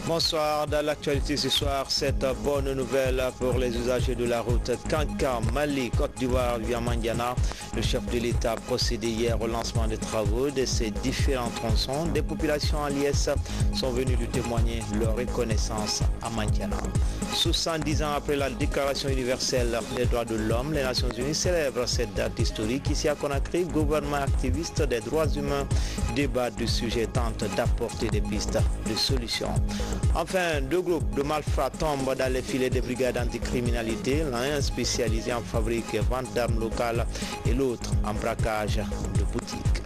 Bonsoir, dans l'actualité ce soir, cette bonne nouvelle pour les usagers de la route Kankan, Mali, Côte d'Ivoire via Mandiana. Le chef de l'État a procédé hier au lancement des travaux de ces différents tronçons. Des populations en liesse sont venues lui témoigner leur reconnaissance à Mandiana. 70 ans après la Déclaration universelle des droits de l'homme, les Nations Unies célèbrent cette date historique. Ici à Conakry, gouvernement activiste des droits humains débattent du sujet et tentent d'apporter des pistes de solutions. Enfin, deux groupes de malfrats tombent dans les filets des brigades anticriminalité, l'un spécialisé en fabrique et vente d'armes locales et l'autre en braquage de boutiques.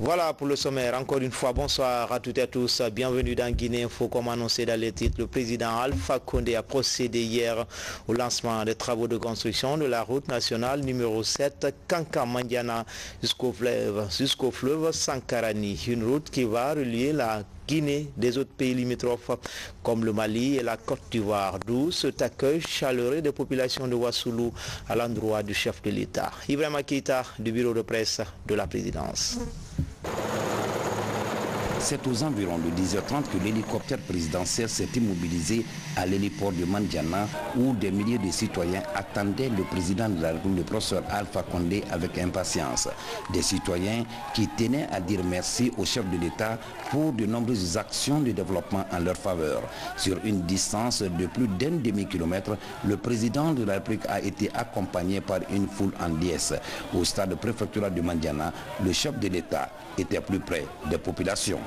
Voilà pour le sommaire. Encore une fois, bonsoir à toutes et à tous. Bienvenue dans Guinée Info. Comme annoncé dans les titres, le président Alpha Condé a procédé hier au lancement des travaux de construction de la route nationale numéro 7 Kankan-Mandiana jusqu'au fleuve Sankarani. Une route qui va relier la Guinée des autres pays limitrophes comme le Mali et la Côte d'Ivoire, d'où cet accueil chaleureux des populations de Ouassoulou à l'endroit du chef de l'État. Ibrahima Keïta du bureau de presse de la présidence. C'est aux environs de 10h30 que l'hélicoptère présidentiel s'est immobilisé à l'héliport de Mandiana où des milliers de citoyens attendaient le président de la République, le professeur Alpha Condé, avec impatience. Des citoyens qui tenaient à dire merci au chef de l'État pour de nombreuses actions de développement en leur faveur. Sur une distance de plus d'un demi-kilomètre, le président de la République a été accompagné par une foule en liesse. Au stade préfectoral de Mandiana, le chef de l'État était plus près des populations.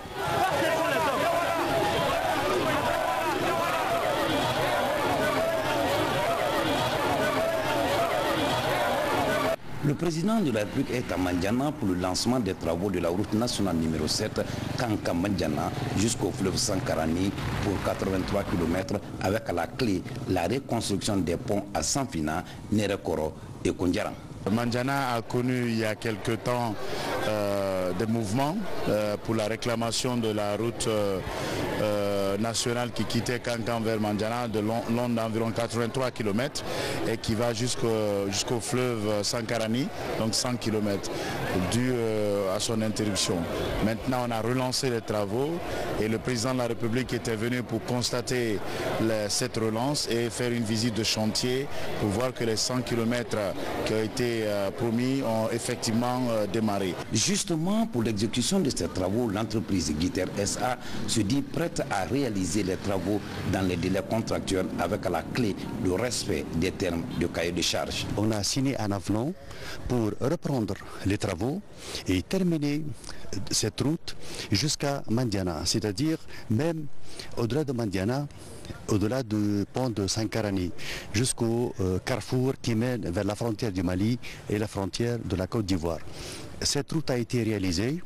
Le président de la République est à Mandiana pour le lancement des travaux de la route nationale numéro 7 Kankan-Mandiana jusqu'au fleuve Sankarani pour 83 km avec à la clé la reconstruction des ponts à Sanfina, Nerekoro et Kondiaran. Mandiana a connu il y a quelque temps des mouvements pour la réclamation de la route nationale qui quittait Kankan vers Mandiana de long d'environ 83 km et qui va jusqu'au fleuve Sankarani, donc 100 km, dû à son interruption. Maintenant, on a relancé les travaux et le président de la République était venu pour constater cette relance et faire une visite de chantier pour voir que les 100 km qui ont été promis ont effectivement démarré. Justement, pour l'exécution de ces travaux, l'entreprise Guiter SA se dit prête à réaliser les travaux dans les délais contractuels avec à la clé le respect des termes de cahier de charges. On a signé un avenant pour reprendre les travaux et terminer cette route jusqu'à Mandiana, c'est-à-dire même au-delà de Mandiana, au-delà du pont de Sankarani, jusqu'au carrefour qui mène vers la frontière du Mali et la frontière de la Côte d'Ivoire. Cette route a été réalisée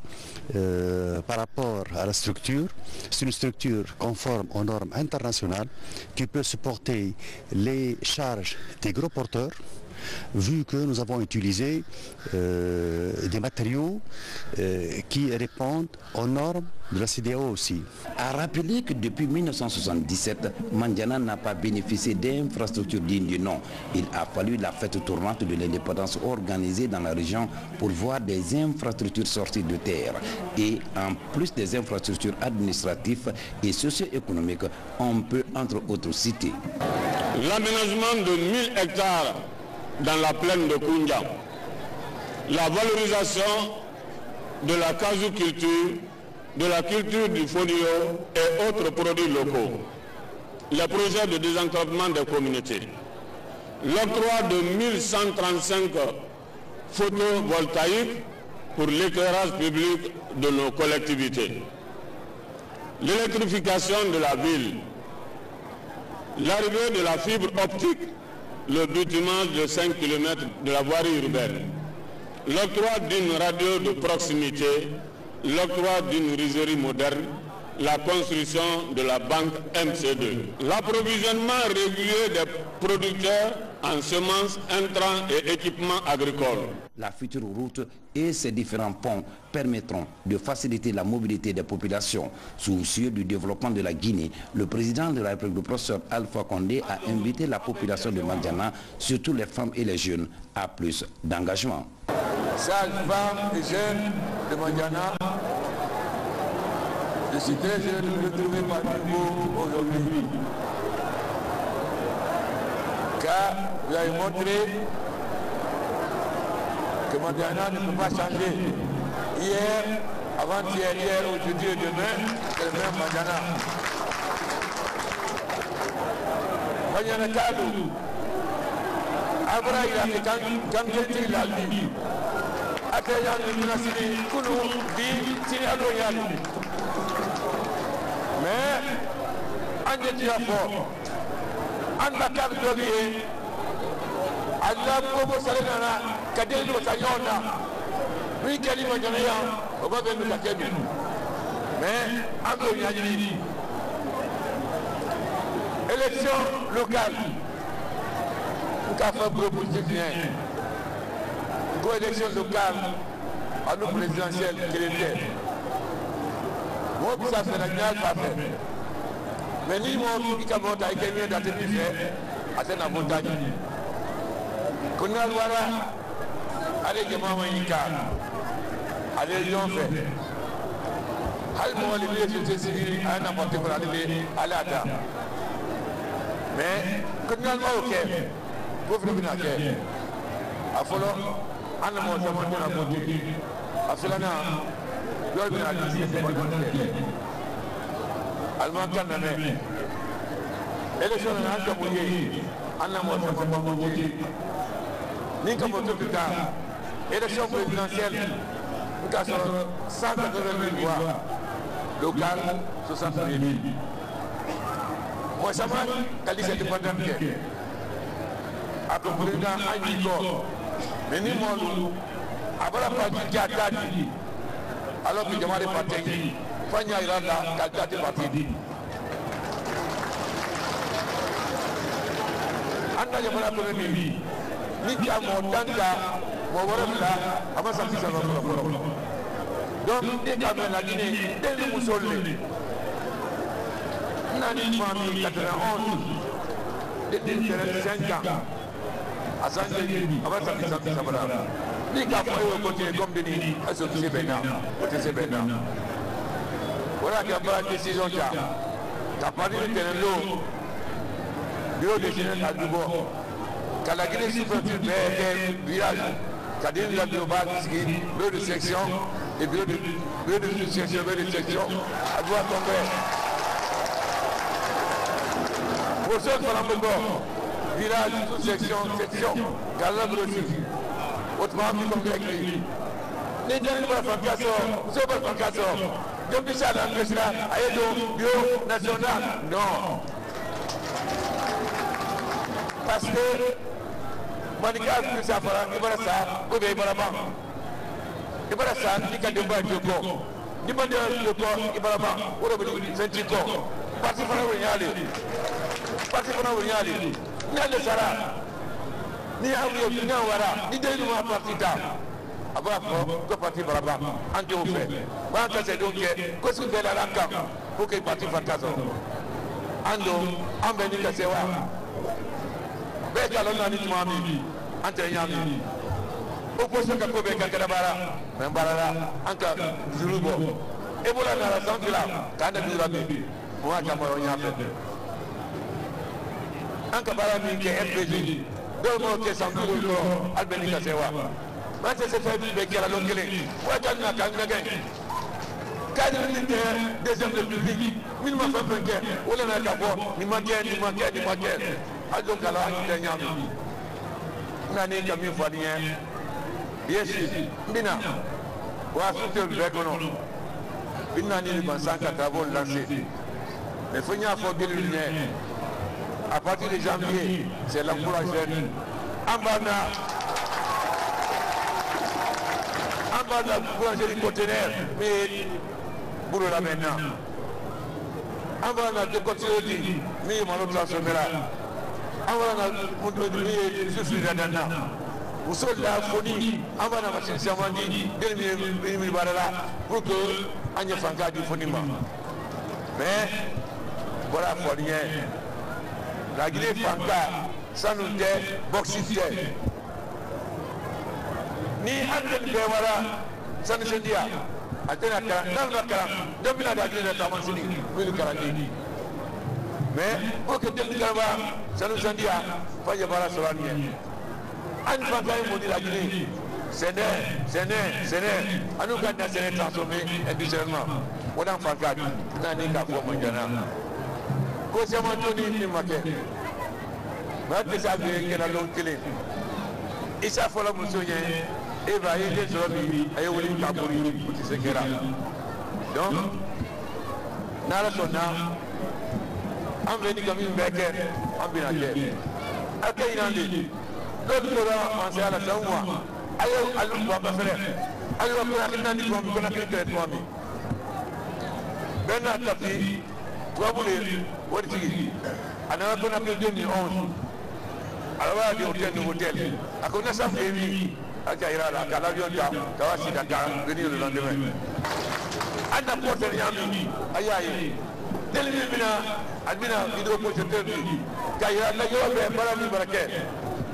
par rapport à la structure. C'est une structure conforme aux normes internationales qui peut supporter les charges des gros porteurs, vu que nous avons utilisé des matériaux qui répondent aux normes de la CEDEAO aussi. A rappeler que depuis 1977, Mandiana n'a pas bénéficié d'infrastructures dignes du nom. Il a fallu la fête tournante de l'indépendance organisée dans la région pour voir des infrastructures sorties de terre. Et en plus des infrastructures administratives et socio-économiques, on peut entre autres citer l'aménagement de 1000 hectares dans la plaine de Koundia, la valorisation de la casu-culture, de la culture du fonio et autres produits locaux, les projets de désenclavement des communautés, l'octroi de 1135 photovoltaïques pour l'éclairage public de nos collectivités, l'électrification de la ville, l'arrivée de la fibre optique, le bitumage de 5 km de la voirie urbaine, l'octroi d'une radio de proximité, l'octroi d'une rizerie moderne, la construction de la banque MC2. L'approvisionnement régulier des producteurs en semences, intrants et équipements agricoles. La future route et ses différents ponts permettront de faciliter la mobilité des populations. Soucieux du développement de la Guinée, le président de la République, le professeur Alpha Condé, a invité la population de Mandiana, surtout les femmes et les jeunes, à plus d'engagement. Sages femmes et jeunes de Mandiana, je suis très heureux de vous retrouver parmi vous aujourd'hui. Car vous avez montré que Mandiana ne peut pas changer. Hier, avant-hier, aujourd'hui et demain, c'est le même Mandiana. Mandiana Kadou, Abra il a fait quand il a dit, Atayana Minasini, Kounou, Di, Sini Adoyani. Mais, en dédié fort, en la carte de vie, Allah Bobo Salenana, Kadelo Sayona, oui, Kalima Janaya, Obabe Mutakebi. Mais, Ando Yadini, élection locale, nous avons fait proposer bien. Élection locale, à nos présidentielles qui l'étaient. Moi, ça c'est la guerre parfaite. Mais ni moi qui a monté avec quelqu'un dans tes fait, à la montagne. Qu'on a le allez, je m'en vais allez, j'en fais. Allez, les sociétés civiles, à n'importe quoi, à la dame. Mais, qu'on a le ok, vous venez à terre. À Follow, Anna Montamana Monti, à Solana, l'ordre de la liste de Monti. Allemand Canamé. Élection de Antamouye, Anna Montamana Monti. Nika Motoka, élection présidentielle, nous avons 180 000 voix, locales, 60 000. Moi, ça m'a dit que c'est indépendant. Après le président Agniko, mais ni moi, après la partie qui a dit, alors que je m'en ai parti, Fanya Iranda, qui a été parti. Anda je m'en ai parti, ni qui a mon tanga, mon warabla, à ma sortie sur notre problème. Donc, dès qu'à la Guinée, dès le Moussolé, Nani Mami 91, depuis 5 ans. À Sanjay, avant ça, ça va. Les gars, il faut continuer comme Denis, à ce que c'est Bénin. Voilà qu'il y a pas de décision. Tu as parlé de Ténélo, bureau de général à Dubo, qu'à la Guinée souffre du village, qu'à dire la bureau de section, et bureau de section, à doit tomber. Pour ceux qui sont en village, sous-section, section, Galabre aussi. Autrement, nous sommes écrits. Les gens ne peuvent pas faire ça, ne peuvent pas faire ça. Donc, ça, la président, Aïdo, Bio, National, non. Parce que, Manika, ça fera, il va ça, ou bien il va là-bas. Il va là ça, il va débat du corps. Il va débat du corps, il va là-bas, ou bien c'est un corps. Parce qu'il faut y aller. Parce qu'il faut y aller. Ni ale sara ni awiyo ni wara ni dai ma partita aba ko parti baraba ante o fe ba ka se donc ko su de la ranka pour que parti fantaso ando ambe ni ka se wa be ka lo na ni mami ante nyami opposition ka ko be ka kadabara men barara anka zurubo e bola na la santila kana durabe moi ka mo nyafe anka bara min ke FPG do mo ke sanku ko albeni ka sewa ma se fait be kala lo kele wa tan na kan ngage cadre militaire des hommes de public min ma fa banque wala na ka bo ni ma ke ado kala ni nyam na ni ka mi fa rien bien sûr bina wa soutenir le bekono bina ni ban sanka travaux lancés mais faut nya faut bien lumière. À partir de janvier, c'est l'emploi jeune. Ambana, boulangerie conteneur, mais pour la maintenant. Avant de continuer, mais on va transformer là. Avant de souffrir là-dedans. Vous savez la phonie, avant la machine, c'est avant dit, pour que Agnès Fanka du phoniment. Mais, voilà, il faut rien. La Guinée Fanka, ça nous dit, boxité. Ni Andel Bewara, ça nous dit, Atena Karan, dans le Karan, depuis la Guinée de Tamansini, oui, le Karandi. Mais, pour que Del Karaba, ça nous dit, pas y avoir sur la Guinée. Anne Fanka est la Guinée. C'est né. À nous, quand on s'est transformé industriellement, on a Fanka, on a dit qu'à fois Mandjana. Quand c'est mon tour, il m'a dit, mais ça veut dire qu'il y a l'autre télé. Et ça, il faut la moussoyer, et va y aller des zombies, et on y va pour ce qui est là. Donc, Nala Sona, on vient comme une béquette, on vient à guerre. À quel endroit? L'autre fois, on s'est à la Samoa. Allez, on va faire. Allez, on va faire un diplôme, on a créé le toit. Ben, à tapis, toi, vous voulez, what is it? Alors, on a fait 2011. Alors, on a dit au hôtel. À cause de ça, on a mis à Kaira, à l'avion, à Dakar, venir le lendemain. On a porté rien. Aïe, aïe. Tel Admina, hydroprojecteur, Kaira, la gueule, Barami Baraké.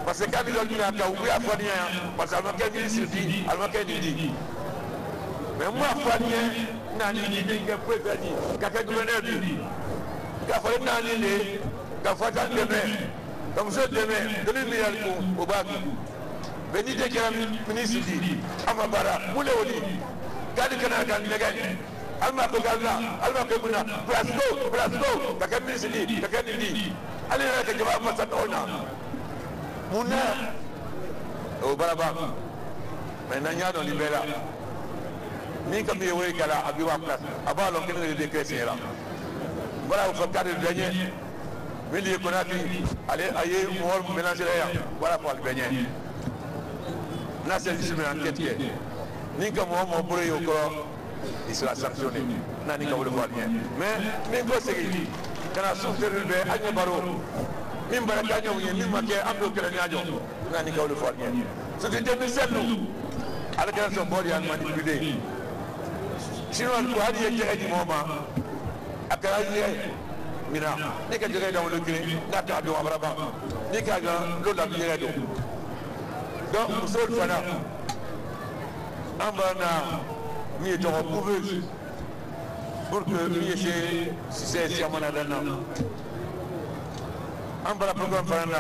Parce que quand ils ont dit à Kaouya Fania, parce qu'elle m'a qu'à dit, elle m'a qu'à dit. Mais moi, Fania, n'a dit que président, qu'à gouverneur dit, qu'à faire un année, qu'à faire un demain, comme ça demain, 2 milliards au bac. Benite qui est ministre dit, Amabara, Mouléoli, Gadi Kanaka, Negan, Alma Kogalna, Alma Kebuna, Brasco, qu'à ministre dit, qu'à dit, allez, que je vais passer à Ona. Mouna au Baraba, mais Nanya dans l'Ibéla. Ni comme il y a là, à Biwa Place, avant l'enquête de décret, là. Voilà, vous faites le dernier. Mais il y a qu'on a dit, allez, aïe, on va mélanger l'air. Voilà pour le baigner. Là, c'est une enquête. Ni comme on va brûler au corps, il sera sanctionné. Ni comme on le voit bien. Mais, mais, c'est qu'il quand on a souffert le bain, Agnès Barreau. Même si on a un peu de temps, on a le fois. C'est une démission, nous. À la création de l'Orient manipulé. Sinon, on a dit qu'il y a des moments. À Karaïe, Mina, n'est qu'à dire dans le gré, n'a qu'à dire à Brabant, n'est qu'à dire l'eau de la bière. Donc, nous sommes là. En bas, nous sommes recouvés pour que nous ayons si Manadana. Un bon programme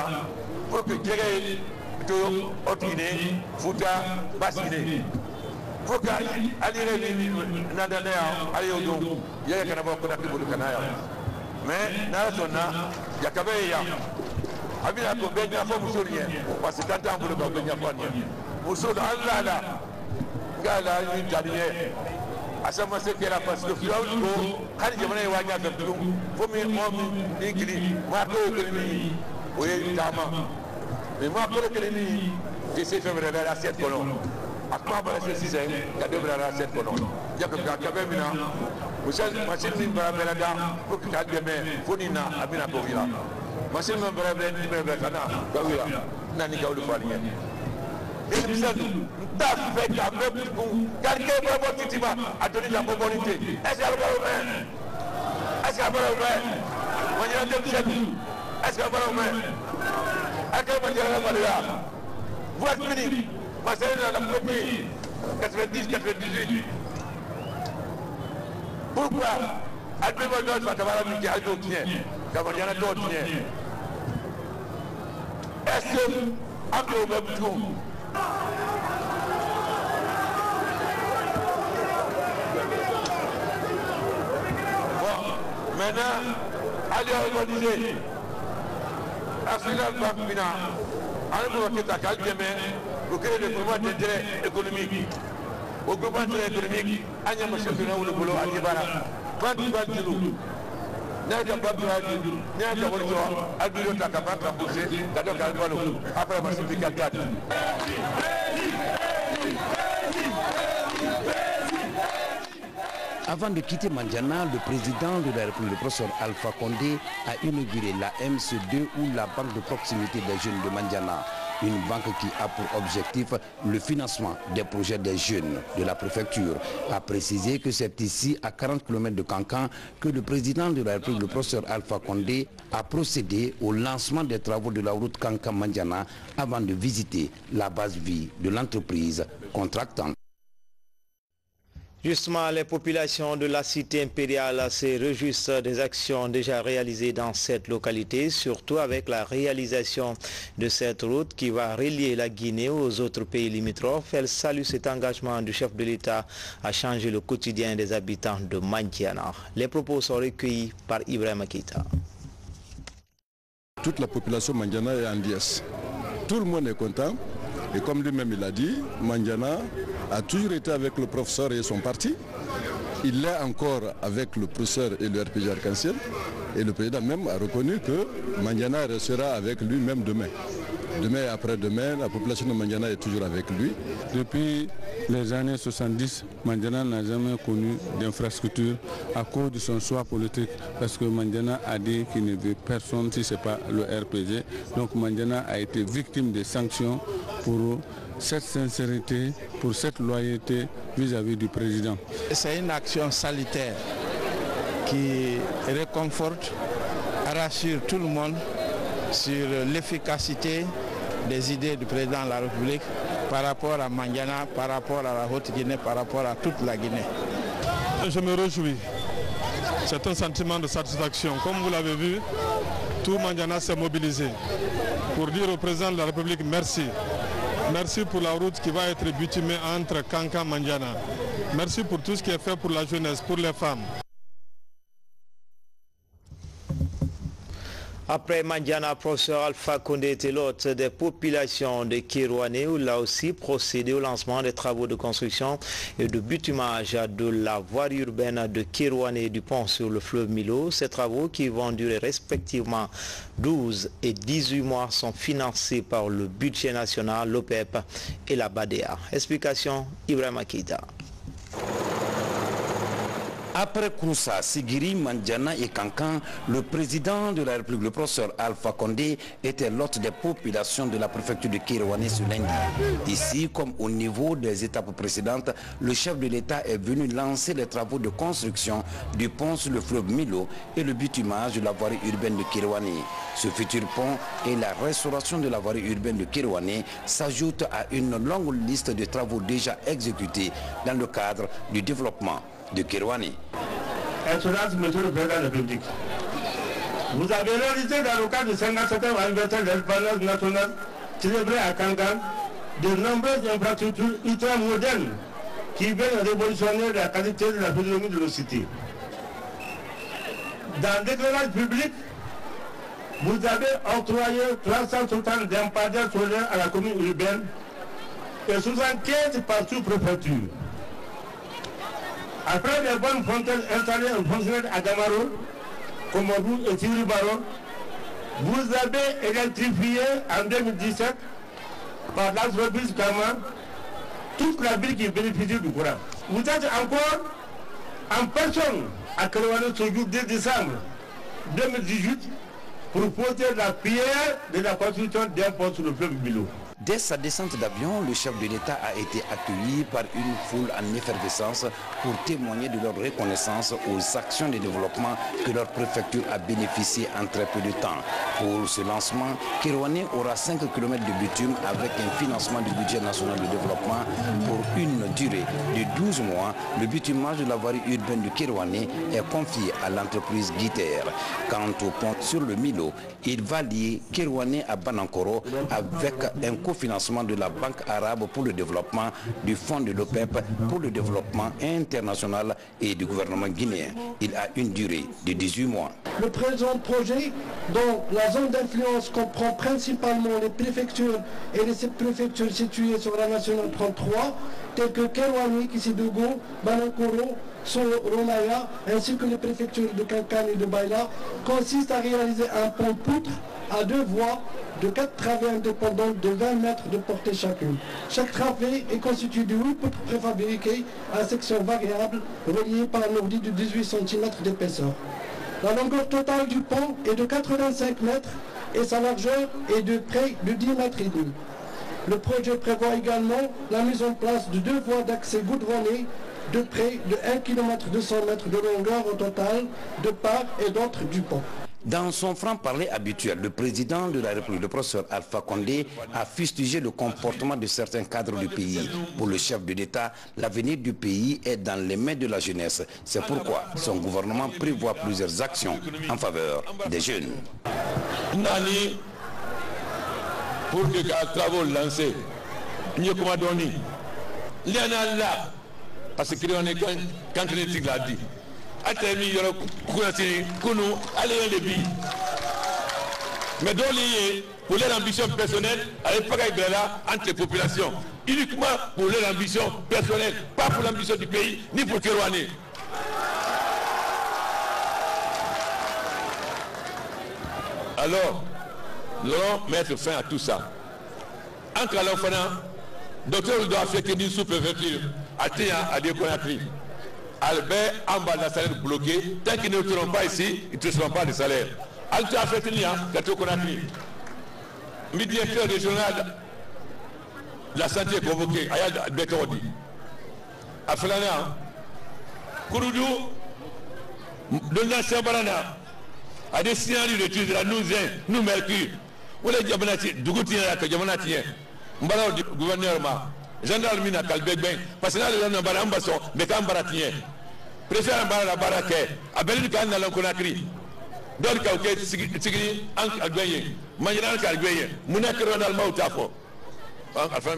pour que Djéré, Otine, Fouta, Bassine. Pour qu'Ali Nadana, Ayodo, il y a un canard qu'on a pris pour le canard. Mais, Narasona, il y a Kabeya. Abina ko benya fo musoria parce que tant pour le benya fo ni muso Allah la ngala ni jadiye asama se kera parce que fiaw ko kan jamana wanya da dum fo mi mo mi ingli ma ko ni oye tama mais ma ko ni je sais faire la recette colon akma ba se sise ya de la recette colon ya ko ka kabe mina musa machine min bara bela da ko ka deme fo ni na abina ko vila machine min bara bela kana ka vila nani ka ulu fali et nous sommes fait la même pour quelqu'un qui va titiba à donner la mobilité. Est-ce qu'elle va ouvrir? Est-ce qu'elle va ouvrir? On y a deux chèques. Est-ce qu'elle va ouvrir? À quel moment elle va ouvrir? Vous êtes fini. Parce que la première 90-98. Pourquoi? À deux moments, ça va la musique à d'autres tiens. Quand il y en a d'autres tiens. Est-ce que, en plus, on va tout? Maintenant, allez organiser la finale Banque Mina. Allez vous à Calgémé, vous créez des groupements d'intérêt économique. Au groupement d'intérêt économique, Agnès Machefina ou le boulot à Djibara. Banque Bantilou. N'est-ce pas Bantilou? N'est-ce pas Bantilou? Albino Takaba, Kambousé, Kado Kalbalo. Après, Massifi Kalkat. Avant de quitter Mandiana, le président de la République, le professeur Alpha Condé, a inauguré la MC2 ou la banque de proximité des jeunes de Mandiana. Une banque qui a pour objectif le financement des projets des jeunes de la préfecture. A précisé que c'est ici, à 40 km de Kankan, que le président de la République, le professeur Alpha Condé, a procédé au lancement des travaux de la route Kankan-Mandiana avant de visiter la base vie de l'entreprise contractante. Justement, les populations de la cité impériale se réjouissent des actions déjà réalisées dans cette localité, surtout avec la réalisation de cette route qui va relier la Guinée aux autres pays limitrophes. Elle salue cet engagement du chef de l'État à changer le quotidien des habitants de Mandiana. Les propos sont recueillis par Ibrahima Keita. Toute la population Mandiana est en liesse. Tout le monde est content. Et comme lui-même il a dit, Mandiana a toujours été avec le professeur et son parti. Il l'est encore avec le professeur et le RPG Arc-en-Ciel. Et le président même a reconnu que Mandiana restera avec lui-même demain. Demain et après-demain, la population de Mandiana est toujours avec lui. Depuis les années 70, Mandiana n'a jamais connu d'infrastructure à cause de son choix politique. Parce que Mandiana a dit qu'il ne veut personne si ce n'est pas le RPG. Donc Mandiana a été victime des sanctions pour cette sincérité, pour cette loyauté vis-à-vis du président. C'est une action salutaire qui réconforte, rassure tout le monde sur l'efficacité des idées du président de la République par rapport à Mandiana, par rapport à la Haute-Guinée, par rapport à toute la Guinée. Je me réjouis. C'est un sentiment de satisfaction. Comme vous l'avez vu, tout Mandiana s'est mobilisé pour dire au président de la République merci. Merci pour la route qui va être bitumée entre Kankan et Mandiana. Merci pour tout ce qui est fait pour la jeunesse, pour les femmes. Après Mandiana, professeur Alpha Condé était l'hôte des populations de Kérouané, où il a aussi procédé au lancement des travaux de construction et de bitumage de la voirie urbaine de Kérouané et du pont sur le fleuve Milo. Ces travaux, qui vont durer respectivement 12 et 18 mois, sont financés par le budget national, l'OPEP et la BADEA. Explication, Ibrahima Keita. Après Kouroussa, Sigiri, Mandiana et Kankan, le président de la République, le professeur Alpha Condé, était l'hôte des populations de la préfecture de Kérouané ce lundi. Ici, comme au niveau des étapes précédentes, le chef de l'État est venu lancer les travaux de construction du pont sur le fleuve Milo et le bitumage de la voirie urbaine de Kérouané. Ce futur pont et la restauration de la voirie urbaine de Kérouané s'ajoutent à une longue liste de travaux déjà exécutés dans le cadre du développement de Kérouané. Excellence, Monsieur le Président de la République, vous avez réalisé dans le cadre du 57e anniversaire de l'indépendance nationale célébré à Kankan de nombreuses infrastructures ultra modernes qui viennent révolutionner la qualité de la physionomie de nos cités. Dans l'éclairage public, vous avez octroyé 360 lampadaires solaires à la commune urbaine et 75 par sous-préfecture. Après les bonnes fontaines installées en fonctionnaire à Gamaro, Komodou et Tiribaro, vous avez électrifié en 2017 par l'entreprise Kama toute la ville qui bénéficie du courant. Vous êtes encore en personne à Kérouané ce jour 2 décembre 2018 pour poser la pierre de la construction d'un pont sur le fleuve Milo. Dès sa descente d'avion, le chef de l'État a été accueilli par une foule en effervescence pour témoigner de leur reconnaissance aux actions de développement que leur préfecture a bénéficié en très peu de temps. Pour ce lancement, Kérouané aura 5 km de bitume avec un financement du budget national de développement pour une durée de 12 mois. Le bitumage de la voirie urbaine de Kérouané est confié à l'entreprise Guiter. Quant au pont sur le Milo, il va lier Kérouané à Banankoro avec un cofinancement de la Banque arabe pour le développement, du fonds de l'OPEP pour le développement international et du gouvernement guinéen. Il a une durée de 18 mois. Le présent projet, dont la zone d'influence comprend principalement les préfectures et les préfectures situées sur la nationale 33, telles que Kérouané, Kissidougou, Banankoro, Romaya, ainsi que les préfectures de Kankan et de Baïla, consiste à réaliser un pont poutre à 2 voies de 4 travées indépendantes de 20 mètres de portée chacune. Chaque travée est constituée de 8 poutres préfabriquées à section variable reliées par un ordi de 18 cm d'épaisseur. La longueur totale du pont est de 85 mètres et sa largeur est de près de 10 mètres et demi. Le projet prévoit également la mise en place de 2 voies d'accès goudronnées de près de 1 km 200 mètres de longueur au total, de part et d'autre du pont. Dans son franc-parler habituel, le président de la République, le professeur Alpha Condé, a fustigé le comportement de certains cadres du pays. Pour le chef de l'État, l'avenir du pays est dans les mains de la jeunesse. C'est pourquoi son gouvernement prévoit plusieurs actions en faveur des jeunes. Nani, pour que les travaux lancés, nous commandons, il y en a là, parce que on est quand on est l'a dit. Mais donc, pour leur ambition personnelle, elle n'est pas là entre les populations. Uniquement pour leur ambition personnelle, pas pour l'ambition du pays, ni pour Kérouané. Alors, nous allons mettre fin à tout ça. Entre l'enfant, docteur doit faire une sous-préfecture à Tia, à Conakry. Albert en bas de la salaire bloqué, tant qu'ils ne seront pas ici, ils ne seront pas de salaire. Alto a fait une Conakry. Le directeur régional de la santé est convoqué, Ayad Betordi. À Flana, Kouroudou, de l'ancien Barana, a destiné à l'étude de la nous Mercure. Où les Diamanati, Dougoutina, Diamanati, Mbala du gouvernement. Gendarme n'a qu'à le parce que là, les gens n'ont pas d'ambassade, mais quand baratien. Préfère un bar à baraquet, à Berlin, quand on a Conakry. Dans le cas où Tigri, en Algérie, Manjana Algérie, Mounakron Alma ou Tafo. Enfin,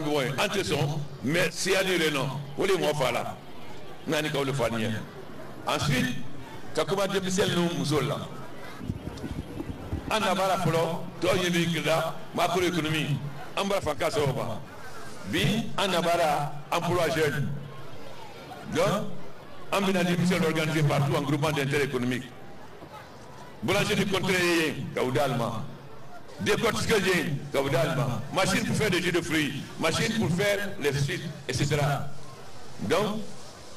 entre son, mais si à dire le nom, où les mots là, n'a pas le fanier. Ensuite, quand on a déplacé nous, Mouzola. En Nabara Folo, toi, il y a macroéconomie, en bas, Fankasoba. Bi en Nabara, emploi jeune. Donc, en bénédiction organisée partout en groupement d'intérêt économique. Boulanger du contrôle, Kaoudalma. Décortiquer, Kaoudalma. Machine pour faire des jus de fruits, machine pour faire les suites, etc. Donc,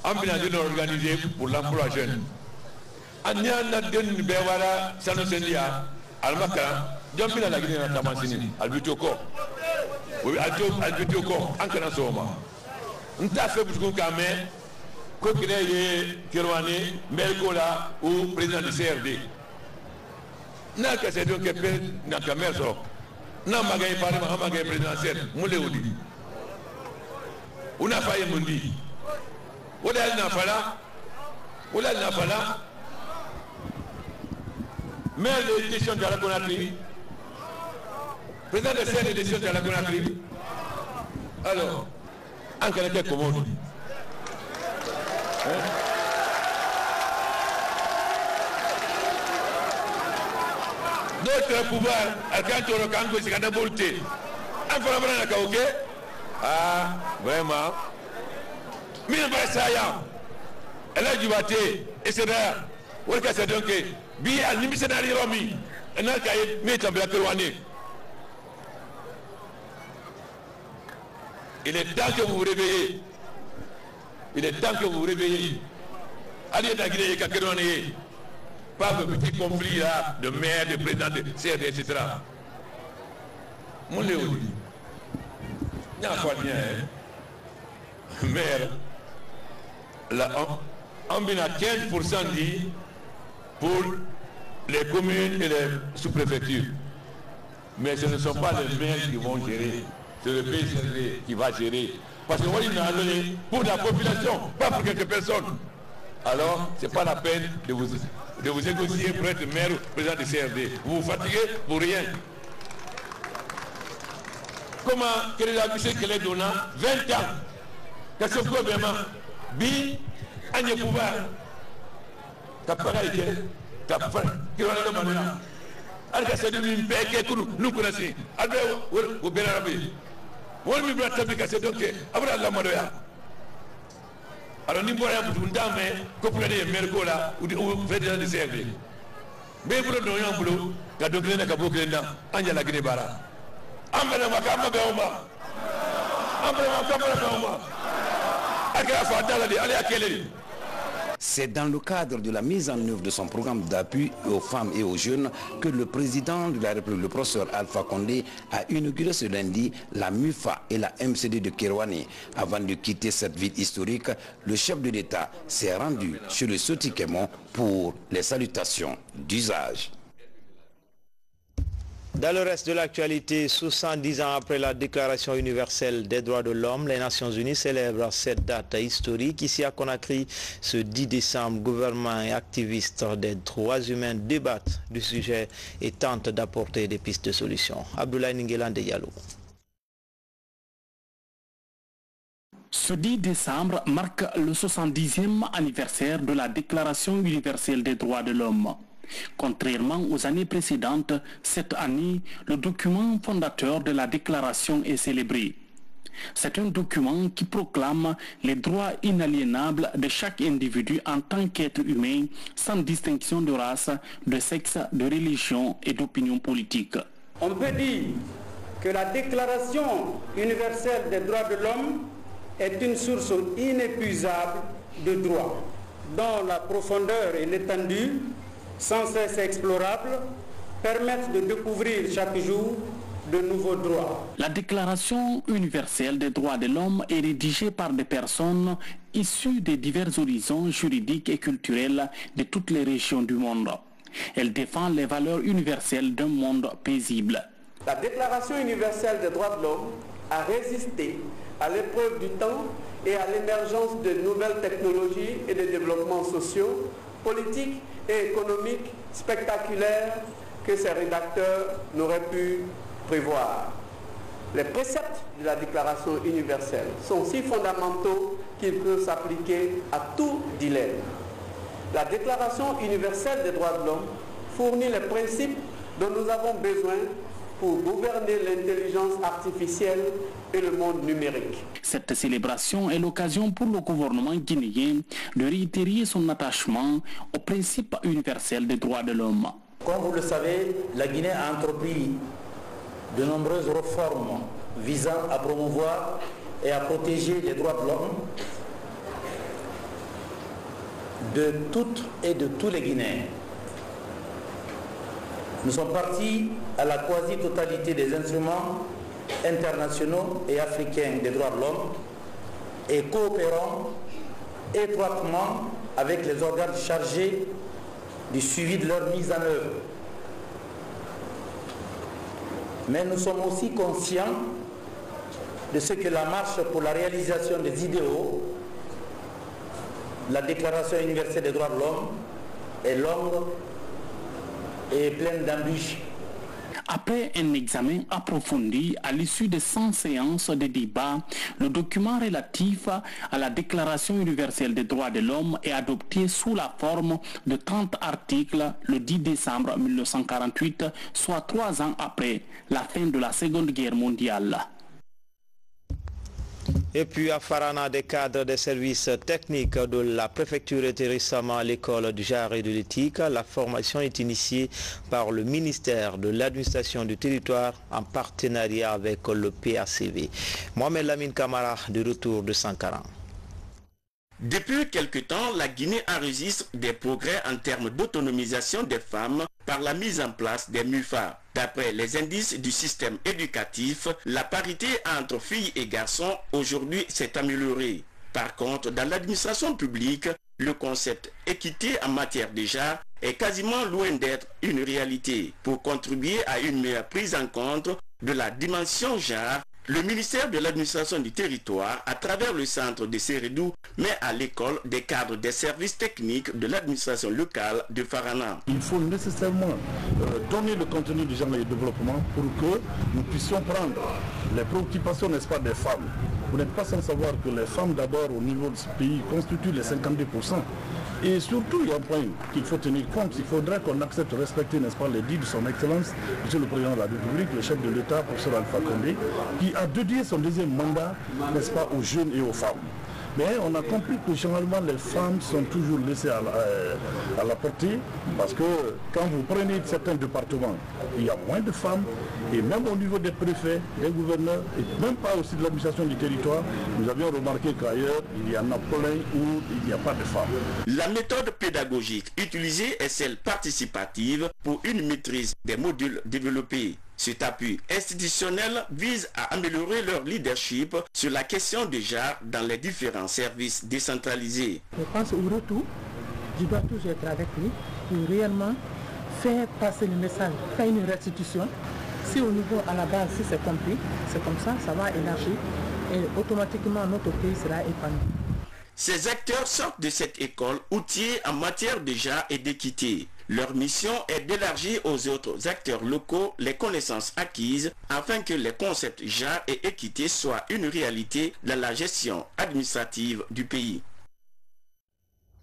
en bénédiction organisée pour l'emploi jeune. Anya Nadden Bewara, Sanosendia, Almaka, Jampina la Guinée Tamansini, Albutoko. Oui, Albutoko, en Soma. On t'a fait beaucoup quand même. Ko créé Kérouané, Melkola ou président du CRD. N'a que c'est donc que n'a qu'à merso. N'a pas gagné par le magasin présidentiel, Moulé Oudi. On a failli Mundi. On a n'a pas là. Mais l'élection de la Conakry, président de cette élection de la Conakry, alors, en Canada, comment on dit? D'autres pouvoirs, quand on regarde, c'est quand on volté. Un peu la ok? Ah, vraiment. Mais il va ça, elle a du bâté, et c'est là. Où est-ce que c'est donc? Bien, il n'y a pas de Romi. Et là, il y a un Kérouané. Il est temps que vous vous réveillez. Il est temps que vous vous réveillez. Allez dans la Guinée, Kérouané. Pas de petits conflits là, de maire, de président, de CRD, etc. Mon Léo dit, il n'y a pas de bien. Maire, on a 15% dit pour les communes et les sous-préfectures. Mais ce ne sont pas les maires qui vont gérer, c'est le PCD qui va gérer. Parce que moi, il a donné pour la population, pas pour quelques personnes. Alors, ce n'est pas la peine de vous négocier pour être maire ou président du CRD. Vous vous fatiguez pour rien. Comment, quel est la mission qu'elle est donnée 20 ans. Qu'est-ce que vous vraiment bi, un pouvoir. T'as pas été, t'as pas qui va le demander. Alors que c'est de l'une paix que nous connaissons. Alors, vous bien arabe. Vous me dites que c'est donc après la modoya. Alors, nous pourrions vous demander que vous avez un là ou président du CRD. Mais vous avez un boulot, quand vous avez un boulot, vous avez un C'est dans le cadre de la mise en œuvre de son programme d'appui aux femmes et aux jeunes que le président de la République, le professeur Alpha Condé, a inauguré ce lundi la MUFA et la MCD de Kerouani. Avant de quitter cette ville historique, le chef de l'État s'est rendu chez le Sotikémon pour les salutations d'usage. Dans le reste de l'actualité, 70 ans après la Déclaration universelle des droits de l'homme, les Nations unies célèbrent cette date historique. Ici à Conakry, ce 10 décembre, gouvernements et activistes des droits humains débattent du sujet et tentent d'apporter des pistes de solutions. Abdoulaye Ninguelan de Yalou. Ce 10 décembre marque le 70e anniversaire de la Déclaration universelle des droits de l'homme. Contrairement aux années précédentes, cette année, le document fondateur de la déclaration est célébré. C'est un document qui proclame les droits inaliénables de chaque individu en tant qu'être humain, sans distinction de race, de sexe, de religion et d'opinion politique. On peut dire que la Déclaration universelle des droits de l'homme est une source inépuisable de droits, dont la profondeur et l'étendue, sans cesse explorables, permettent de découvrir chaque jour de nouveaux droits. La Déclaration universelle des droits de l'homme est rédigée par des personnes issues des divers horizons juridiques et culturels de toutes les régions du monde. Elle défend les valeurs universelles d'un monde paisible. La Déclaration universelle des droits de l'homme a résisté à l'épreuve du temps et à l'émergence de nouvelles technologies et de développements sociaux, politiques et économiques spectaculaires que ses rédacteurs n'auraient pu prévoir. Les préceptes de la Déclaration universelle sont si fondamentaux qu'ils peuvent s'appliquer à tout dilemme. La Déclaration universelle des droits de l'homme fournit les principes dont nous avons besoin pour gouverner l'intelligence artificielle et le monde numérique. Cette célébration est l'occasion pour le gouvernement guinéen de réitérer son attachement aux principes universels des droits de l'homme. Comme vous le savez, la Guinée a entrepris de nombreuses réformes visant à promouvoir et à protéger les droits de l'homme de toutes et de tous les Guinéens. Nous sommes partis à la quasi-totalité des instruments internationaux et africains des droits de l'homme et coopérons étroitement avec les organes chargés du suivi de leur mise en œuvre. Mais nous sommes aussi conscients de ce que la marche pour la réalisation des idéaux, la Déclaration universelle des droits de l'homme, est longue et pleine d'embûches. Après un examen approfondi à l'issue de 100 séances de débat, le document relatif à la Déclaration universelle des droits de l'homme est adopté sous la forme de 30 articles le 10 décembre 1948, soit 3 ans après la fin de la Seconde Guerre mondiale. Et puis à Farana, des cadres des services techniques de la préfecture étaient récemment à l'école du genre et de l'éthique. La formation est initiée par le ministère de l'administration du territoire en partenariat avec le PACV. Mohamed Lamine Kamara, de retour de Sankara. Depuis quelque temps, la Guinée enregistre des progrès en termes d'autonomisation des femmes par la mise en place des MUFA. D'après les indices du système éducatif, la parité entre filles et garçons aujourd'hui s'est améliorée. Par contre, dans l'administration publique, le concept équité en matière de genre est quasiment loin d'être une réalité. Pour contribuer à une meilleure prise en compte de la dimension genre, le ministère de l'administration du territoire, à travers le centre de Sérédou, met à l'école des cadres des services techniques de l'administration locale de Farana. Il faut nécessairement donner le contenu du genre et du développement pour que nous puissions prendre les préoccupations, n'est-ce pas, des femmes. Vous n'êtes pas sans savoir que les femmes, d'abord, au niveau de ce pays, constituent les 52%. Et surtout, il y a un point qu'il faut tenir compte. Il faudrait qu'on accepte de respecter, n'est-ce pas, les dits de son Excellence, Monsieur le Président de la République, le chef de l'État, professeur Alpha Condé, qui a dédié son deuxième mandat, n'est-ce pas, aux jeunes et aux femmes. Mais on a compris que généralement les femmes sont toujours laissées à la portée, parce que quand vous prenez certains départements, il y a moins de femmes, et même au niveau des préfets, des gouverneurs, et même pas aussi de l'administration du territoire, nous avions remarqué qu'ailleurs, il y en a plein où il n'y a pas de femmes. La méthode pédagogique utilisée est celle participative pour une maîtrise des modules développés. Cet appui institutionnel vise à améliorer leur leadership sur la question du genre dans les différents services décentralisés. Je pense au retour, je dois toujours être avec lui pour réellement faire passer le message, faire une restitution. Si au niveau à la base, si c'est compris, c'est comme ça, ça va élargir et automatiquement notre pays sera épanoui. Ces acteurs sortent de cette école outillés en matière de genre et d'équité. Leur mission est d'élargir aux autres acteurs locaux les connaissances acquises afin que les concepts genre et équité soient une réalité dans la gestion administrative du pays.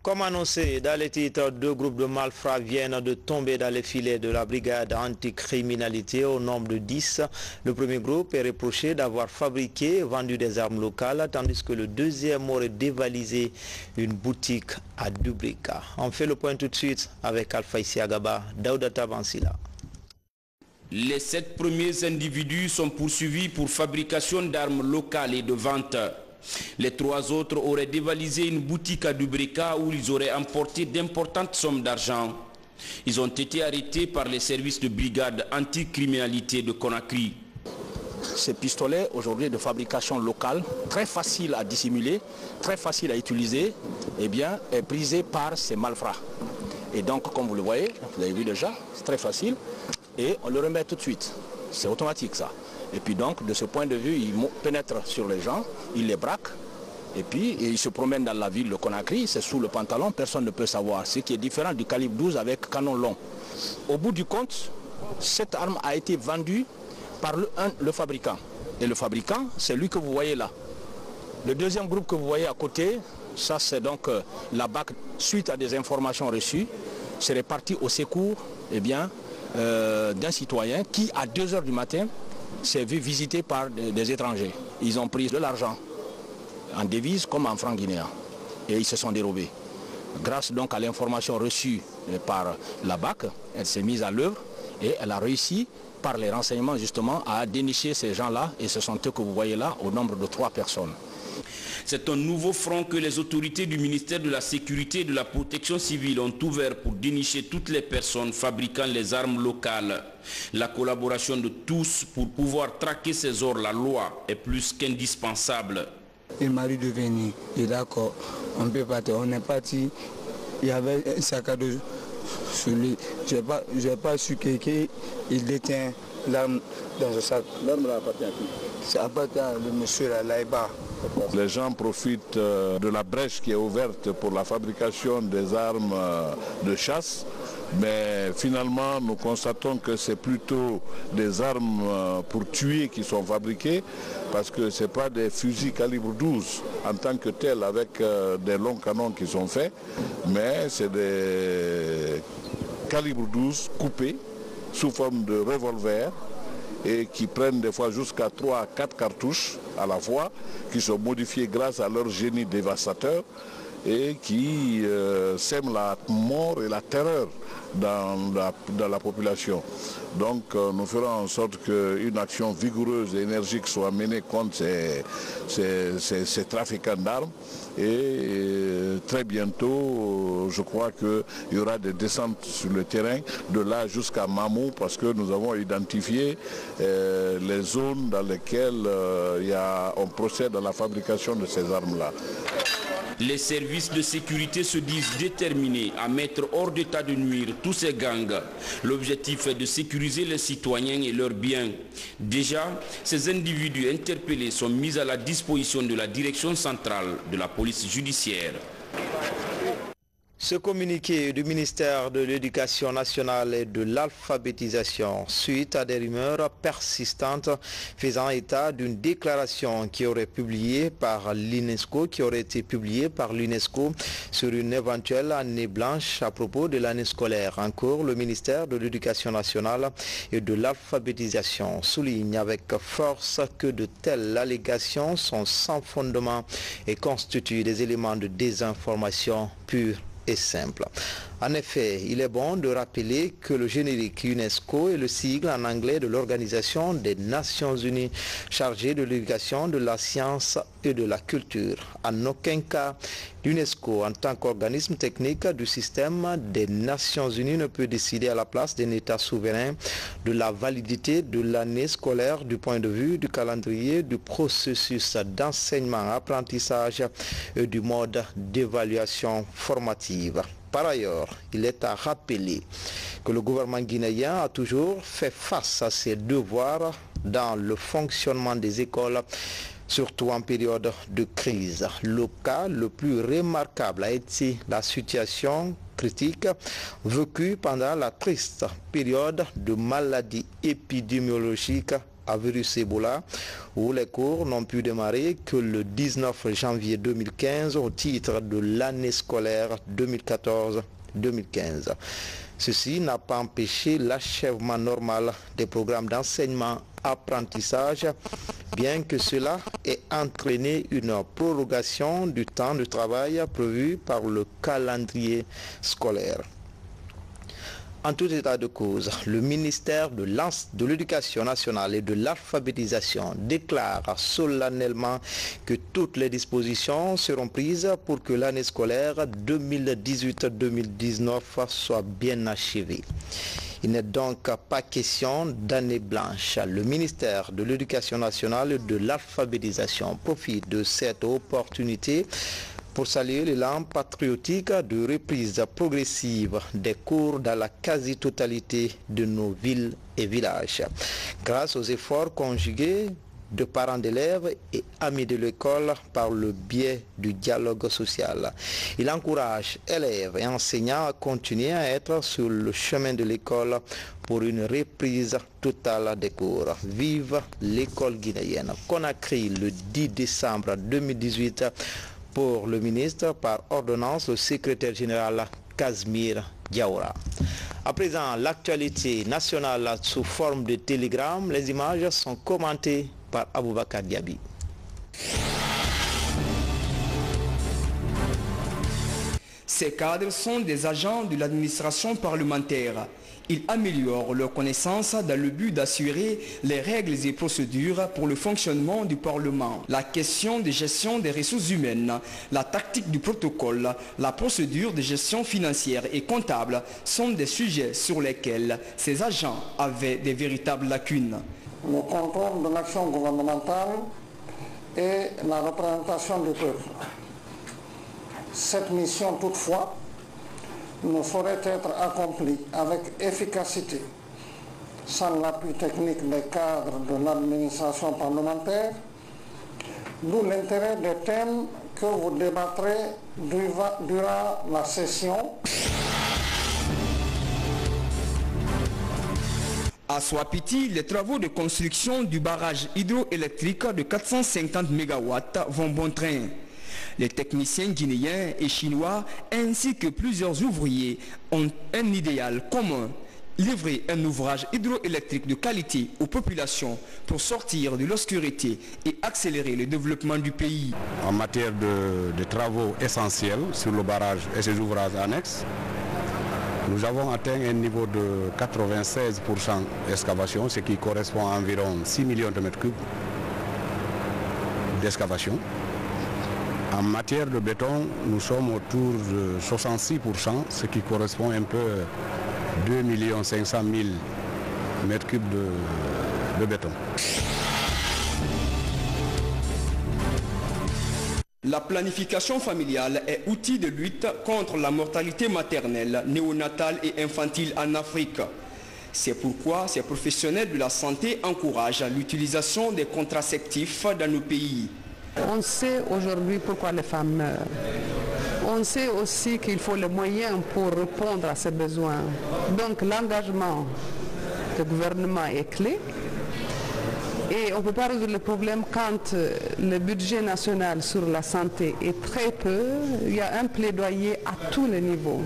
Comme annoncé dans les titres, 2 groupes de malfrats viennent de tomber dans les filets de la brigade anticriminalité au nombre de 10. Le premier groupe est reproché d'avoir fabriqué et vendu des armes locales, tandis que le deuxième aurait dévalisé une boutique à Dubrika. On fait le point tout de suite avec Alpha Isiagaba, Daoudata Bansila. Les 7 premiers individus sont poursuivis pour fabrication d'armes locales et de vente. Les 3 autres auraient dévalisé une boutique à Dubrika où ils auraient emporté d'importantes sommes d'argent. Ils ont été arrêtés par les services de brigade anticriminalité de Conakry. Ces pistolets aujourd'hui de fabrication locale, très facile à dissimuler, très facile à utiliser, eh bien, est prisé par ces malfrats. Et donc, comme vous le voyez, vous l'avez vu déjà, c'est très facile, et on le remet tout de suite. C'est automatique ça. Et puis donc, de ce point de vue, il pénètre sur les gens, il les braque, et puis il se promène dans la ville de Conakry, c'est sous le pantalon, personne ne peut savoir. Ce qui est différent du calibre 12 avec canon long. Au bout du compte, cette arme a été vendue par le fabricant. Et le fabricant, c'est lui que vous voyez là. Le deuxième groupe que vous voyez à côté, ça c'est donc la BAC, suite à des informations reçues, serait parti au secours d'un citoyen qui, à 2 h du matin, s'est vu visité par des étrangers. Ils ont pris de l'argent en devise comme en francs guinéens et ils se sont dérobés. Grâce donc à l'information reçue par la BAC, elle s'est mise à l'œuvre et elle a réussi par les renseignements justement à dénicher ces gens-là, et ce sont eux que vous voyez là au nombre de 3 personnes. C'est un nouveau front que les autorités du ministère de la Sécurité et de la Protection civile ont ouvert pour dénicher toutes les personnes fabriquant les armes locales. La collaboration de tous pour pouvoir traquer ces hors-la-loi est plus qu'indispensable. Il m'a dit de venir, et d'accord, on peut partir. On est parti, il y avait un sac à dos sur lui. Je n'ai pas su qu'il détient l'arme dans ce sac. L'arme appartient à qui? Ça appartient à le monsieur Laïba. Les gens profitent de la brèche qui est ouverte pour la fabrication des armes de chasse, mais finalement nous constatons que c'est plutôt des armes pour tuer qui sont fabriquées, parce que ce n'est pas des fusils calibre 12 en tant que tels avec des longs canons qui sont faits, mais c'est des calibre 12 coupés sous forme de revolver, et qui prennent des fois jusqu'à 3 à 4 cartouches à la fois, qui sont modifiées grâce à leur génie dévastateur et qui sèment la mort et la terreur dans la population. Donc nous ferons en sorte qu'une action vigoureuse et énergique soit menée contre ces trafiquants d'armes, et très bientôt je crois qu'il y aura des descentes sur le terrain de là jusqu'à Mamou, parce que nous avons identifié les zones dans lesquelles on procède à la fabrication de ces armes-là. Les services de sécurité se disent déterminés à mettre hors d'état de nuire tous ces gangs. L'objectif est de sécuriser les citoyens et leurs biens. Déjà, ces individus interpellés sont mis à la disposition de la direction centrale de la police judiciaire. Ce communiqué du ministère de l'Éducation nationale et de l'alphabétisation suite à des rumeurs persistantes faisant état d'une déclaration qui aurait été publiée par l'UNESCO sur une éventuelle année blanche à propos de l'année scolaire. Encore, le ministère de l'Éducation nationale et de l'alphabétisation souligne avec force que de telles allégations sont sans fondement et constituent des éléments de désinformation pure et simple. En effet, il est bon de rappeler que le générique UNESCO est le sigle en anglais de l'Organisation des Nations Unies chargée de l'éducation, de la science et de la culture. En aucun cas, l'UNESCO, en tant qu'organisme technique du système des Nations Unies, ne peut décider à la place d'un État souverain de la validité de l'année scolaire du point de vue du calendrier, du processus d'enseignement-apprentissage et du mode d'évaluation formative. Par ailleurs, il est à rappeler que le gouvernement guinéen a toujours fait face à ses devoirs dans le fonctionnement des écoles, surtout en période de crise. Le cas le plus remarquable a été la situation critique vécue pendant la triste période de maladie épidémiologique à virus Ebola, où les cours n'ont pu démarrer que le 19 janvier 2015 au titre de l'année scolaire 2014-2015. Ceci n'a pas empêché l'achèvement normal des programmes d'enseignement-apprentissage, bien que cela ait entraîné une prorogation du temps de travail prévu par le calendrier scolaire. En tout état de cause, le ministère de l'Éducation nationale et de l'alphabétisation déclare solennellement que toutes les dispositions seront prises pour que l'année scolaire 2018-2019 soit bien achevée. Il n'est donc pas question d'année blanche. Le ministère de l'Éducation nationale et de l'alphabétisation profite de cette opportunité pour saluer l'élan patriotique de reprise progressive des cours dans la quasi-totalité de nos villes et villages. Grâce aux efforts conjugués de parents d'élèves et amis de l'école par le biais du dialogue social. Il encourage élèves et enseignants à continuer à être sur le chemin de l'école pour une reprise totale des cours. Vive l'école guinéenne. Conakry, le 10 décembre 2018, pour le ministre, par ordonnance, le secrétaire général Casimir Diawara. À présent, l'actualité nationale sous forme de télégramme. Les images sont commentées par Aboubakar Diaby. Ces cadres sont des agents de l'administration parlementaire. Ils améliorent leurs connaissances dans le but d'assurer les règles et procédures pour le fonctionnement du Parlement. La question de gestion des ressources humaines, la tactique du protocole, la procédure de gestion financière et comptable sont des sujets sur lesquels ces agents avaient des véritables lacunes. Le contrôle de l'action gouvernementale et la représentation du peuple. Cette mission, toutefois, ne saurait être accomplie avec efficacité sans l'appui technique des cadres de l'administration parlementaire, d'où l'intérêt des thèmes que vous débattrez durant la session. À Swapiti, les travaux de construction du barrage hydroélectrique de 450 MW vont bon train. Les techniciens guinéens et chinois ainsi que plusieurs ouvriers ont un idéal commun, livrer un ouvrage hydroélectrique de qualité aux populations pour sortir de l'obscurité et accélérer le développement du pays. En matière de travaux essentiels sur le barrage et ses ouvrages annexes, nous avons atteint un niveau de 96% d'excavation, ce qui correspond à environ 6 millions de mètres cubes d'excavation. En matière de béton, nous sommes autour de 66%, ce qui correspond un peu à 2 500 000 mètres cubes de béton. La planification familiale est outil de lutte contre la mortalité maternelle, néonatale et infantile en Afrique. C'est pourquoi ces professionnels de la santé encouragent l'utilisation des contraceptifs dans nos pays. On sait aujourd'hui pourquoi les femmes meurent. On sait aussi qu'il faut les moyens pour répondre à ces besoins. Donc l'engagement du gouvernement est clé. Et on ne peut pas résoudre le problème quand le budget national sur la santé est très peu. Il y a un plaidoyer à tous les niveaux.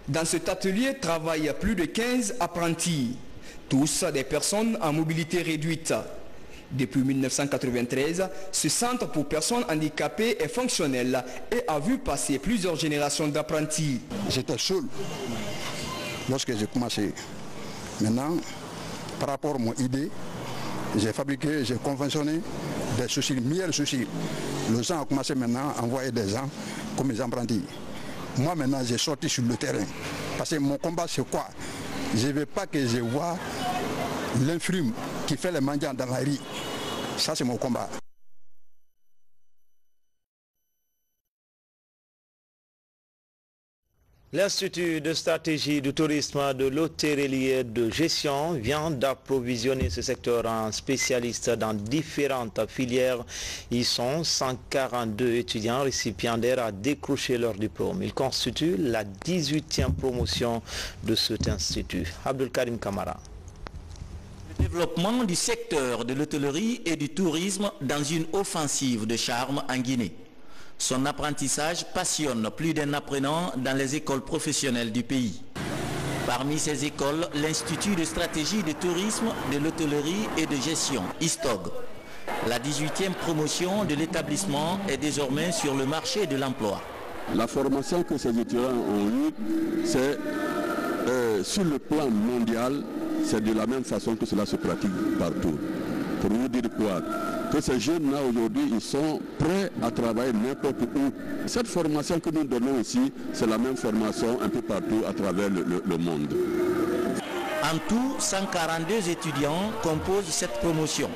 Dans cet atelier travaillent plus de 15 apprentis, tous des personnes en mobilité réduite. Depuis 1993, ce centre pour personnes handicapées est fonctionnel et a vu passer plusieurs générations d'apprentis. J'étais seul lorsque j'ai commencé. Maintenant, par rapport à mon idée, j'ai fabriqué, j'ai conventionné des soucis, meilleurs soucis. Les gens ont commencé maintenant à envoyer des gens comme des apprentis. Moi maintenant, j'ai sorti sur le terrain. Parce que mon combat, c'est quoi? Je ne veux pas que je vois l'infirme qui fait les mendiants dans la rue. Ça, c'est mon combat. L'Institut de stratégie du tourisme de l'hôtellerie et de gestion vient d'approvisionner ce secteur en spécialistes dans différentes filières. Ils sont 142 étudiants récipiendaires à décrocher leur diplôme. Ils constituent la 18e promotion de cet institut. Abdul Karim Kamara. Le développement du secteur de l'hôtellerie et du tourisme dans une offensive de charme en Guinée. Son apprentissage passionne plus d'un apprenant dans les écoles professionnelles du pays. Parmi ces écoles, l'Institut de stratégie de tourisme, de l'hôtellerie et de gestion, ISTOG. La 18e promotion de l'établissement est désormais sur le marché de l'emploi. La formation que ces étudiants ont eue, c'est sur le plan mondial, c'est de la même façon que cela se pratique partout. Pour vous dire quoi? Que ces jeunes-là aujourd'hui, ils sont prêts à travailler n'importe où. Cette formation que nous donnons ici, c'est la même formation un peu partout à travers le monde. En tout, 142 étudiants composent cette promotion.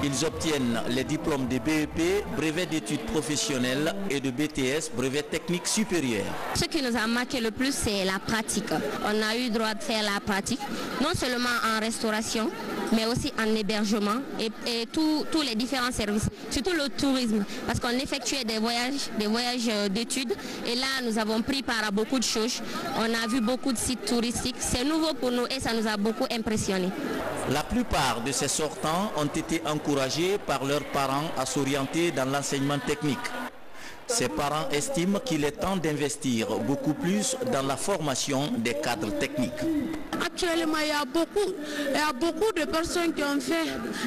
Ils obtiennent les diplômes de BEP, brevet d'études professionnelles, et de BTS, brevet technique supérieur. Ce qui nous a marqué le plus, c'est la pratique. On a eu droit de faire la pratique, non seulement en restauration, mais aussi en hébergement et tous les différents services, surtout le tourisme, parce qu'on effectuait des voyages d'études et là nous avons pris part à beaucoup de choses. On a vu beaucoup de sites touristiques, c'est nouveau pour nous et ça nous a beaucoup impressionnés. La plupart de ces sortants ont été encouragés par leurs parents à s'orienter dans l'enseignement technique. Ces parents estiment qu'il est temps d'investir beaucoup plus dans la formation des cadres techniques. Actuellement, il y a beaucoup de personnes qui ont fait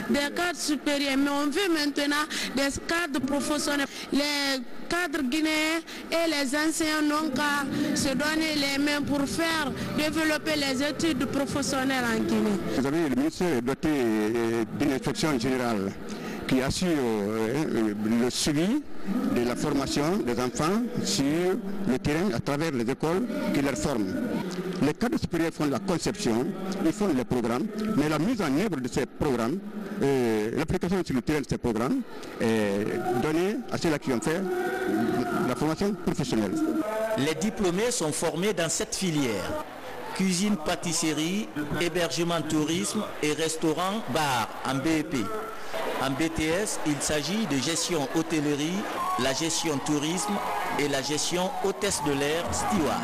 des cadres supérieurs, mais on veut maintenant des cadres professionnels. Les cadres guinéens et les enseignants n'ont qu'à se donner les mains pour faire développer les études professionnelles en Guinée. Vous avez le ministère doté d'une inspection générale qui assure le suivi de la formation des enfants sur le terrain à travers les écoles qui les forment. Les cadres supérieurs font la conception, ils font les programmes, mais la mise en œuvre de ces programmes, l'application sur le terrain de ces programmes est donnée à ceux-là qui ont fait la formation professionnelle. Les diplômés sont formés dans cette filière: cuisine, pâtisserie, hébergement, tourisme et restaurant, bar en BEP. En BTS, il s'agit de gestion hôtellerie, la gestion tourisme et la gestion hôtesse de l'air steward.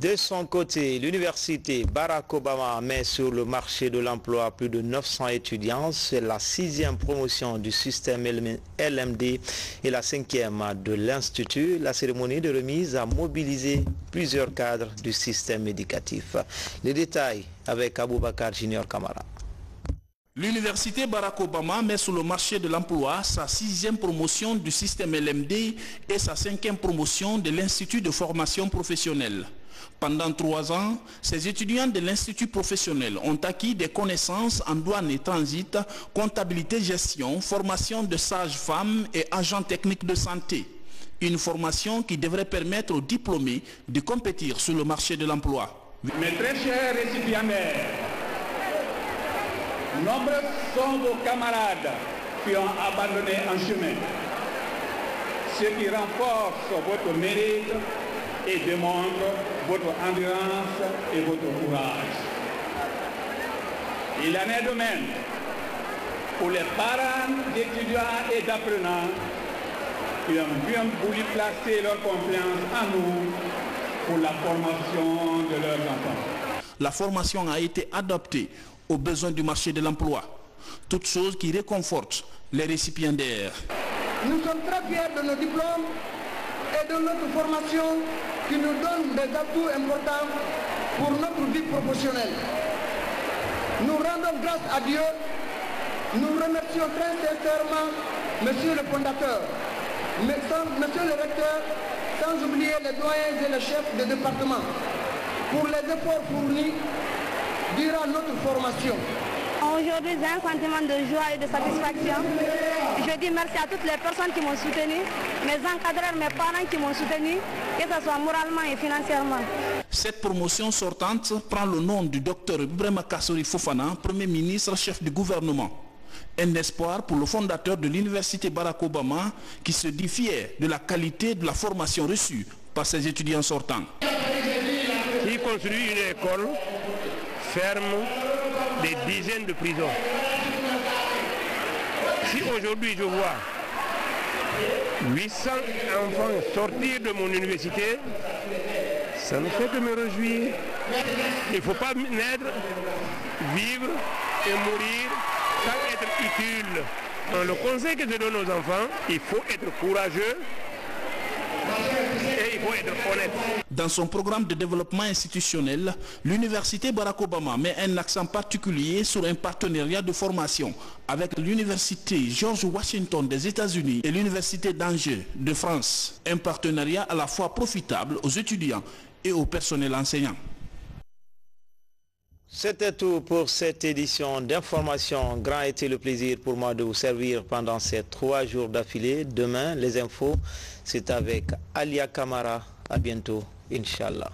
De son côté, l'université Barack Obama met sur le marché de l'emploi plus de 900 étudiants. C'est la 6e promotion du système LMD et la 5e de l'Institut. La cérémonie de remise a mobilisé plusieurs cadres du système éducatif. Les détails avec Aboubakar Junior Kamara. L'université Barack Obama met sur le marché de l'emploi sa 6e promotion du système LMD et sa 5e promotion de l'Institut de formation professionnelle. Pendant 3 ans, ces étudiants de l'Institut professionnel ont acquis des connaissances en douane et transit, comptabilité, gestion, formation de sages-femmes et agents techniques de santé. Une formation qui devrait permettre aux diplômés de compétir sur le marché de l'emploi. Mes très chers récipiendaires, nombreux sont vos camarades qui ont abandonné en chemin, ce qui renforce votre mérite et démontre votre endurance et votre courage. Il en est de même pour les parents d'étudiants et d'apprenants qui ont bien voulu placer leur confiance en nous pour la formation de leurs enfants. La formation a été adaptée aux besoins du marché de l'emploi, toute chose qui réconforte les récipiendaires. Nous sommes très fiers de nos diplômes et de notre formation qui nous donne des atouts importants pour notre vie professionnelle. Nous rendons grâce à Dieu. Nous remercions très sincèrement Monsieur le fondateur, Monsieur le recteur, sans oublier les doyens et les chefs de département, pour les efforts fournis durant notre formation. Aujourd'hui, j'ai un sentiment de joie et de satisfaction. Je dis merci à toutes les personnes qui m'ont soutenu, mes encadreurs, mes parents qui m'ont soutenu, que ce soit moralement et financièrement. Cette promotion sortante prend le nom du docteur Ibrahima Kassori Fofana, Premier ministre, chef du gouvernement. Un espoir pour le fondateur de l'université Barack Obama qui se dit fier de la qualité de la formation reçue par ses étudiants sortants. Qui construit une école ferme des dizaines de prisons. Si aujourd'hui je vois 800 enfants sortir de mon université, ça ne fait que me réjouir. Il ne faut pas naître, vivre et mourir sans être utile. Donc, le conseil que je donne aux enfants, il faut être courageux et il faut être honnête. Dans son programme de développement institutionnel, l'université Barack Obama met un accent particulier sur un partenariat de formation avec l'université George Washington des États-Unis et l'université d'Angers de France. Un partenariat à la fois profitable aux étudiants et au personnel enseignant. C'était tout pour cette édition d'information. Grand était le plaisir pour moi de vous servir pendant ces 3 jours d'affilée. Demain, les infos, c'est avec Alia Kamara. À bientôt, Inch'Allah.